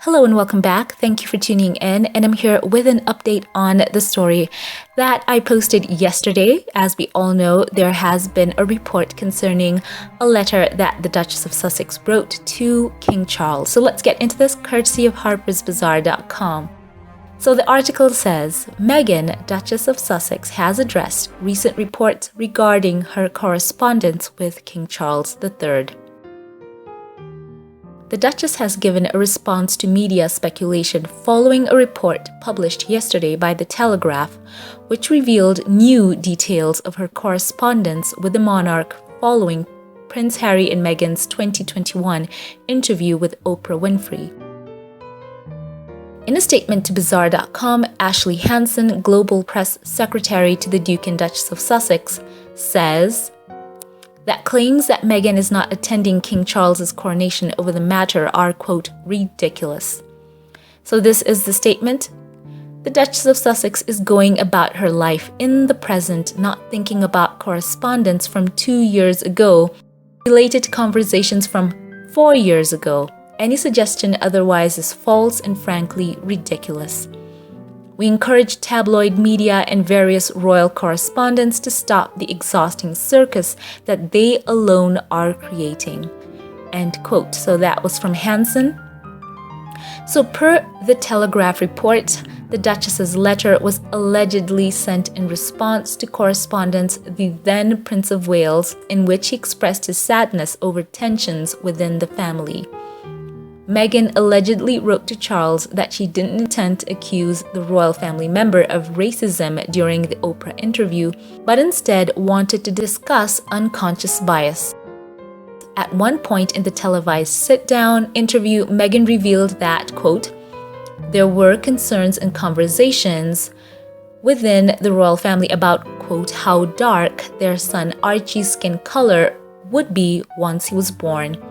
Hello and welcome back. Thank you for tuning in, and I'm here with an update on the story that I posted yesterday. As we all know, there has been a report concerning a letter that the Duchess of Sussex wrote to King Charles. So let's get into this, courtesy of harpersbazaar.com. So the article says, Meghan, Duchess of Sussex, has addressed recent reports regarding her correspondence with King Charles III. The Duchess has given a response to media speculation following a report published yesterday by The Telegraph, which revealed new details of her correspondence with the monarch following Prince Harry and Meghan's 2021 interview with Oprah Winfrey. In a statement to Bazaar.com, Ashley Hansen, Global Press Secretary to the Duke and Duchess of Sussex, says that claims that Meghan is not attending King Charles's coronation over the matter are, quote, ridiculous. So this is the statement. The Duchess of Sussex is going about her life in the present, not thinking about correspondence from 2 years ago, related to conversations from 4 years ago. Any suggestion otherwise is false and frankly ridiculous. We encourage tabloid media and various royal correspondents to stop the exhausting circus that they alone are creating. End quote. So that was from Hansen. So per the Telegraph report, the Duchess's letter was allegedly sent in response to correspondence the then Prince of Wales, in which he expressed his sadness over tensions within the family. Meghan allegedly wrote to Charles that she didn't intend to accuse the royal family member of racism during the Oprah interview, but instead wanted to discuss unconscious bias. At one point in the televised sit-down interview, Meghan revealed that, quote, there were concerns and conversations within the royal family about, quote, how dark their son Archie's skin color would be once he was born.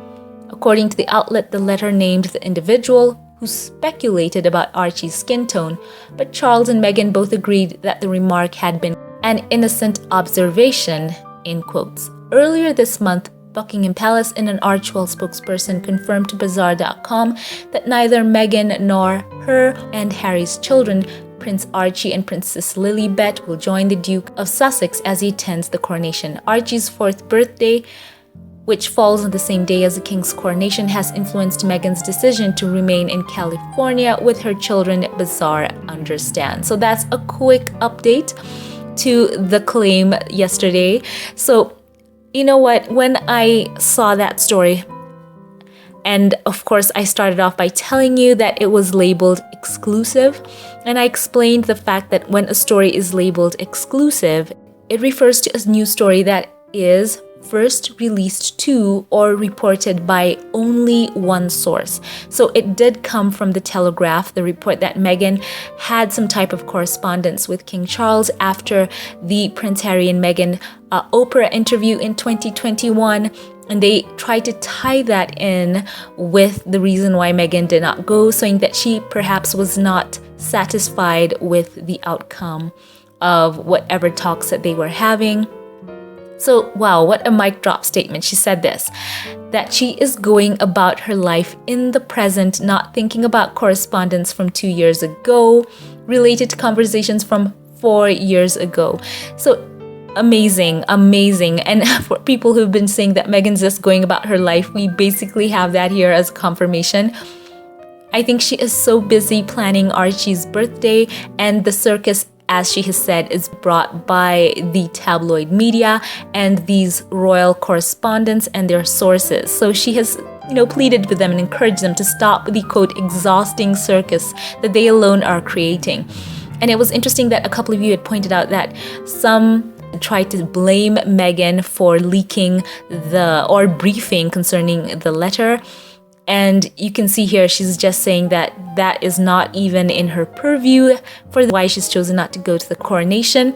According to the outlet, the letter named the individual who speculated about Archie's skin tone, but Charles and Meghan both agreed that the remark had been an innocent observation, in quotes. Earlier this month, Buckingham Palace and an Archewell spokesperson confirmed to Bazaar.com that neither Meghan nor her and Harry's children, Prince Archie and Princess Lilibet, will join the Duke of Sussex as he attends the coronation. Archie's 4th birthday, which falls on the same day as the king's coronation, has influenced Meghan's decision to remain in California with her children, Bazaar understands. So that's a quick update to the claim yesterday. So, you know what? When I saw that story, and of course I started off by telling you that it was labeled exclusive, and I explained the fact that when a story is labeled exclusive, it refers to a news story that is first released to or reported by only one source. So it did come from the Telegraph, the report that Meghan had some type of correspondence with King Charles after the Prince Harry and Meghan Oprah interview in 2021. And they tried to tie that in with the reason why Meghan did not go, saying that she perhaps was not satisfied with the outcome of whatever talks that they were having. So, wow, what a mic drop statement. She said this, that she is going about her life in the present, not thinking about correspondence from 2 years ago, related to conversations from 4 years ago. So, amazing. And for people who've been saying that Meghan's just going about her life, we basically have that here as confirmation. I think she is so busy planning Archie's birthday, and the circus, as she has said, is brought by the tabloid media and these royal correspondents and their sources. So she has, pleaded with them and encouraged them to stop the, quote, exhausting circus that they alone are creating. And it was interesting that a couple of you had pointed out that some tried to blame Meghan for leaking or briefing concerning the letter. And you can see here, she's just saying that that is not even in her purview for why she's chosen not to go to the coronation.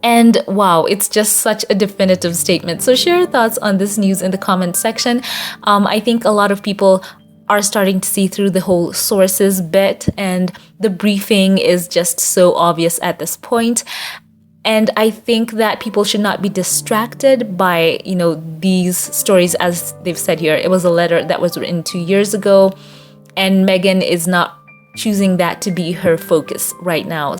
And wow, it's just such a definitive statement. So share your thoughts on this news in the comment section. I think a lot of people are starting to see through the whole sources bit, and the briefing is just so obvious at this point. And I think that people should not be distracted by, these stories. As they've said here, it was a letter that was written 2 years ago. and Meghan is not choosing that to be her focus right now.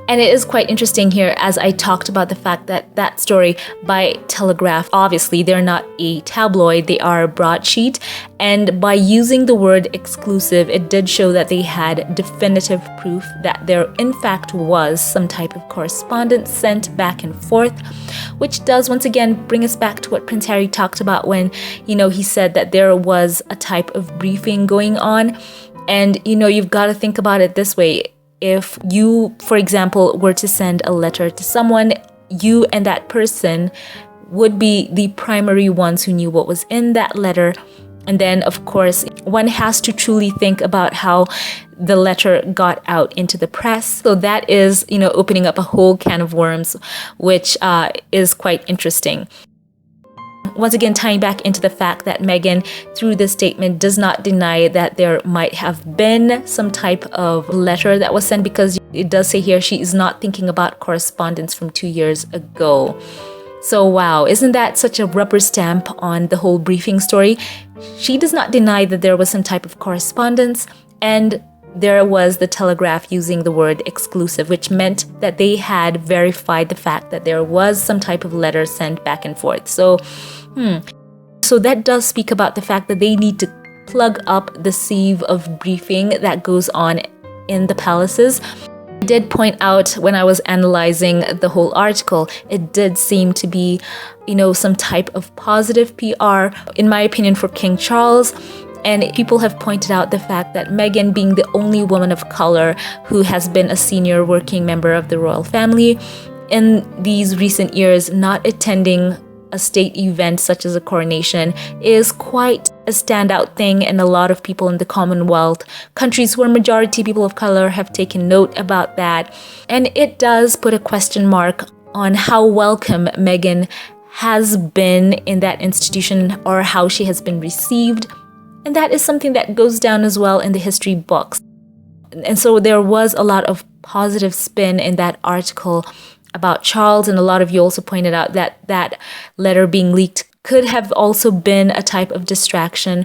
And it is quite interesting here, as I talked about the fact that that story by Telegraph, obviously they're not a tabloid, they are a broadsheet. And by using the word exclusive, it did show that they had definitive proof that there in fact was some type of correspondence sent back and forth, which does once again bring us back to what Prince Harry talked about when, he said that there was a type of briefing going on. And, you've got to think about it this way. If you, for example, were to send a letter to someone, you and that person would be the primary ones who knew what was in that letter. And then, of course, one has to truly think about how the letter got out into the press. So that is, opening up a whole can of worms, which is quite interesting. Once again, tying back into the fact that Meghan, through this statement, does not deny that there might have been some type of letter that was sent, because it does say here she is not thinking about correspondence from 2 years ago. So wow, isn't that such a rubber stamp on the whole briefing story? She does not deny that there was some type of correspondence, and there was the Telegraph using the word exclusive, which meant that they had verified the fact that there was some type of letter sent back and forth. So that does speak about the fact that they need to plug up the sieve of briefing that goes on in the palaces. I did point out when I was analyzing the whole article, it did seem to be, some type of positive PR, in my opinion, for King Charles. And people have pointed out the fact that Meghan, being the only woman of color who has been a senior working member of the royal family in these recent years, not attending a state event such as a coronation is quite a standout thing, and a lot of people in the Commonwealth countries where majority people of color have taken note about that. And it does put a question mark on how welcome Meghan has been in that institution, or how she has been received. And that is something that goes down as well in the history books. And so there was a lot of positive spin in that article about Charles, and a lot of you also pointed out that that letter being leaked could have also been a type of distraction.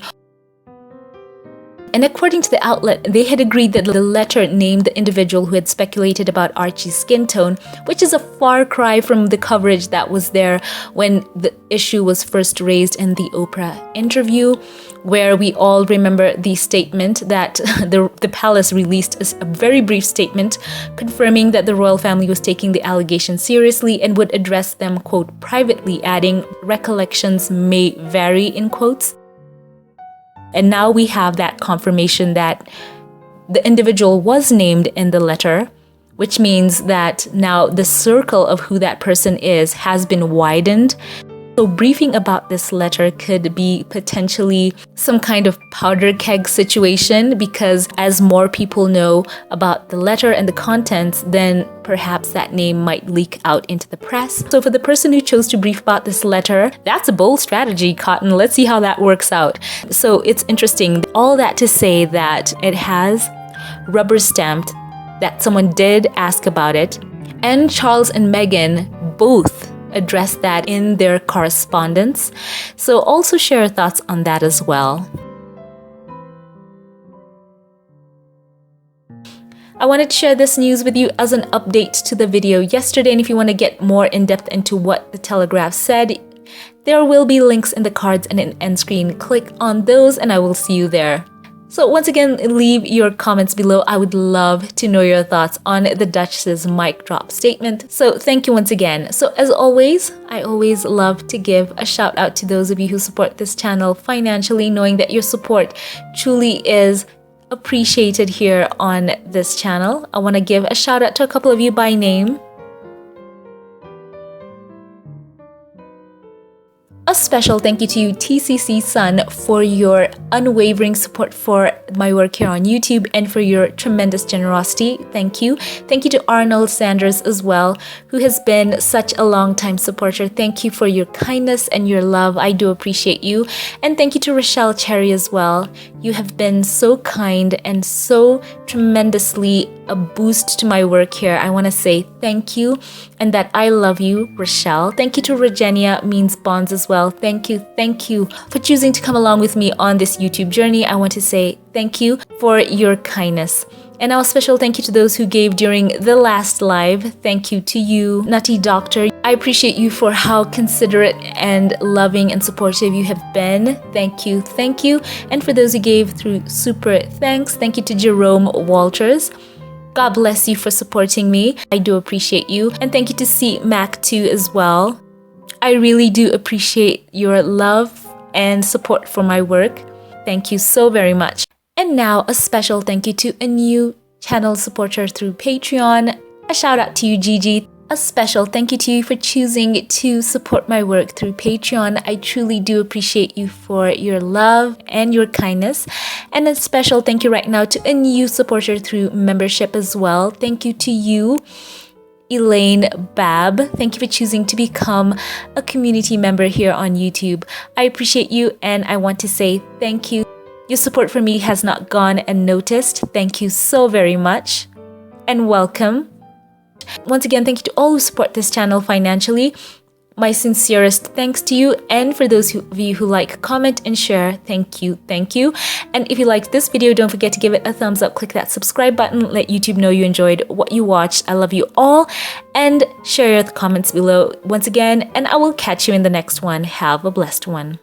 And according to the outlet, they had agreed that the letter named the individual who had speculated about Archie's skin tone, which is a far cry from the coverage that was there when the issue was first raised in the Oprah interview, where we all remember the statement that the palace released a very brief statement confirming that the royal family was taking the allegations seriously and would address them, quote, privately, adding, recollections may vary, in quotes. And now we have that confirmation that the individual was named in the letter, which means that now the circle of who that person is has been widened. So briefing about this letter could be potentially some kind of powder keg situation, because as more people know about the letter and the contents, then perhaps that name might leak out into the press. So for the person who chose to brief about this letter, that's a bold strategy, Cotton. Let's see how that works out. So it's interesting. All that to say that it has rubber stamped that someone did ask about it, and Charles and Meghan both addressed that in their correspondence. So also share your thoughts on that as well. I wanted to share this news with you as an update to the video yesterday, and if you want to get more in depth into what the Telegraph said, there will be links in the cards and in end screen. Click on those and I will see you there. So once again, leave your comments below. I would love to know your thoughts on the Duchess's mic drop statement. So thank you once again. So as always, I always love to give a shout out to those of you who support this channel financially, knowing that your support truly is appreciated here on this channel. I want to give a shout out to a couple of you by name. A special thank you to you, TCC Sun, for your unwavering support for my work here on YouTube and for your tremendous generosity. Thank you. Thank you to Arnold Sanders as well, who has been such a long-time supporter. Thank you for your kindness and your love. I do appreciate you. And thank you to Rochelle Cherry as well. You have been so kind and so tremendously a boost to my work here. I want to say thank you and that I love you, Rochelle. Thank you to Regenia Means Bonds as well. Thank you for choosing to come along with me on this YouTube journey. I want to say thank you for your kindness. And now a special thank you to those who gave during the last live. Thank you to you, Nutty Doctor. I appreciate you for how considerate and loving and supportive you have been. Thank you. And for those who gave through super thanks, thank you to Jerome Walters. God bless you for supporting me. I do appreciate you. And thank you to C Mac too as well. I really do appreciate your love and support for my work. Thank you so very much. And now a special thank you to a new channel supporter through Patreon. A shout out to you, Gigi. A special thank you to you for choosing to support my work through Patreon. I truly do appreciate you for your love and your kindness. And a special thank you right now to a new supporter through membership as well. Thank you to you, Elaine Bab. Thank you for choosing to become a community member here on YouTube. I appreciate you and I want to say thank you. Your support for me has not gone unnoticed. Thank you so very much and welcome. Once again, thank you to all who support this channel financially. My sincerest thanks to you, and for those of you who like, comment, and share, thank you. And if you liked this video, don't forget to give it a thumbs up, click that subscribe button, let YouTube know you enjoyed what you watched. I love you all, and share your comments below once again, and I will catch you in the next one. Have a blessed one.